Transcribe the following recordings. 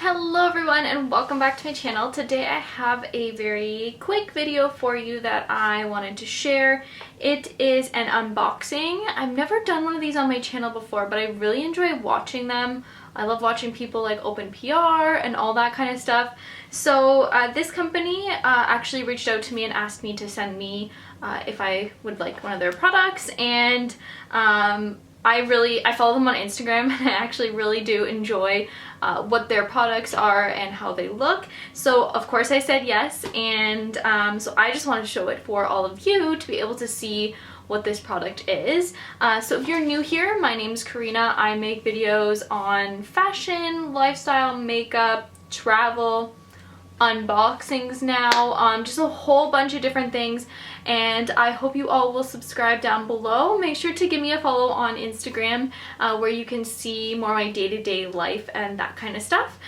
Hello everyone and welcome back to my channel. Today I have a very quick video for you that I wanted to share. It is an unboxing. I've never done one of these on my channel before, but I really enjoy watching them. I love watching people like open PR and all that kind of stuff. So this company actually reached out to me and asked me to send me if I would like one of their products, and I follow them on Instagram and I actually really do enjoy what their products are and how they look. So of course I said yes, and so I just want to show it for all of you to be able to see what this product is. So if you're new here, my name is Karina. I make videos on fashion, lifestyle, makeup, travel, unboxings now, just a whole bunch of different things, and I hope you all will subscribe down below. Make sure to give me a follow on Instagram where you can see more of my day-to-day life and that kind of stuff.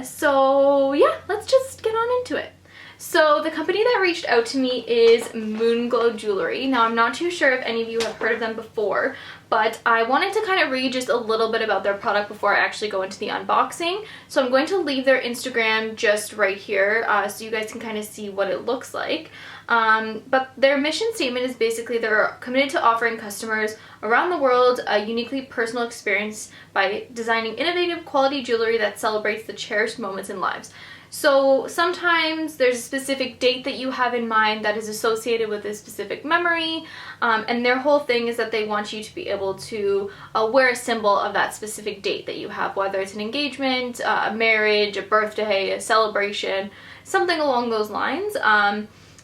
So yeah, let's just get on into it. So the company that reached out to me is Moonglow Jewelry. Now I'm not too sure if any of you have heard of them before, but I wanted to kind of read just a little bit about their product before I actually go into the unboxing. So I'm going to leave their Instagram just right here so you guys can kind of see what it looks like. But their mission statement is basically they're committed to offering customers around the world a uniquely personal experience by designing innovative quality jewelry that celebrates the cherished moments in lives. So sometimes there's a specific date that you have in mind that is associated with a specific memory, and their whole thing is that they want you to be able to wear a symbol of that specific date that you have, whether it's an engagement, a marriage, a birthday, a celebration, something along those lines.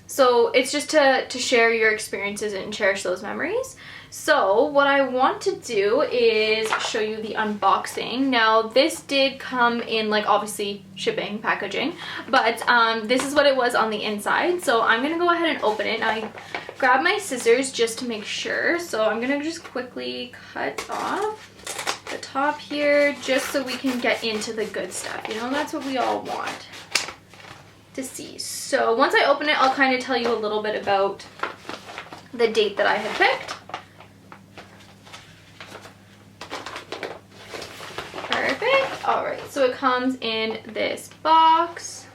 So it's just to share your experiences and cherish those memories. So what I want to do is show you the unboxing. Now this did come in, like, obviously shipping, packaging, but this is what it was on the inside. So I'm gonna go ahead and open it. I grabbed my scissors just to make sure. So I'm gonna just quickly cut off the top here just so we can get into the good stuff. You know, that's what we all want to see. So once I open it, I'll kind of tell you a little bit about the date that I had picked. Perfect. Alright, so it comes in this box.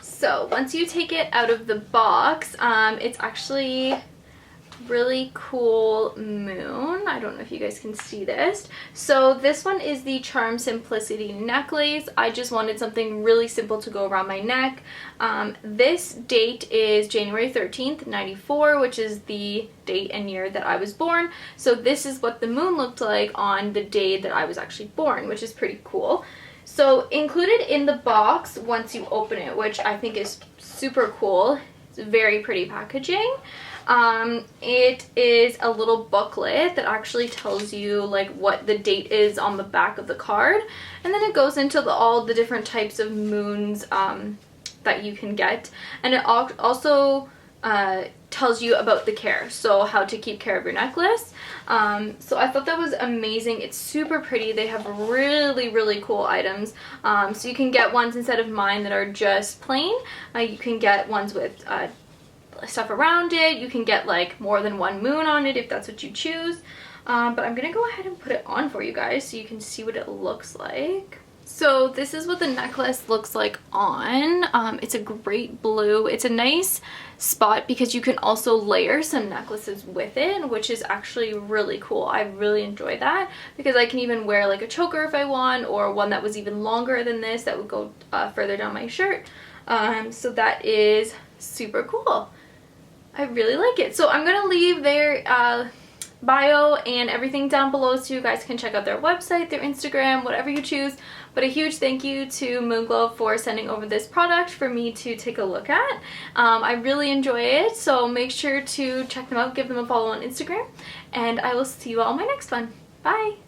So once you take it out of the box, it's actually really cool moon. I don't know if you guys can see this. So this one is the Charm Simplicity necklace. I just wanted something really simple to go around my neck. This date is January 13th, 94, which is the date and year that I was born. So this is what the moon looked like on the day that I was actually born, which is pretty cool. So included in the box, once you open it, which I think is super cool, it's very pretty packaging. It is a little booklet that actually tells you like what the date is on the back of the card, and then it goes into all the different types of moons that you can get, and it also tells you about the care, so how to keep care of your necklace. So I thought that was amazing. It's super pretty. They have really cool items, so you can get ones instead of mine that are just plain. You can get ones with stuff around it. You can get like more than one moon on it if that's what you choose, but I'm gonna go ahead and put it on for you guys so you can see what it looks like. So this is what the necklace looks like on. It's a great blue. It's a nice spot because you can also layer some necklaces with it, which is actually really cool. I really enjoy that because I can even wear like a choker if I want, or one that was even longer than this that would go further down my shirt. So that is super cool. I really like it. So I'm gonna leave their bio and everything down below so you guys can check out their website, their Instagram, whatever you choose. But a huge thank you to Moonglow for sending over this product for me to take a look at. I really enjoy it, so make sure to check them out, give them a follow on Instagram, and I will see you all in my next one. Bye!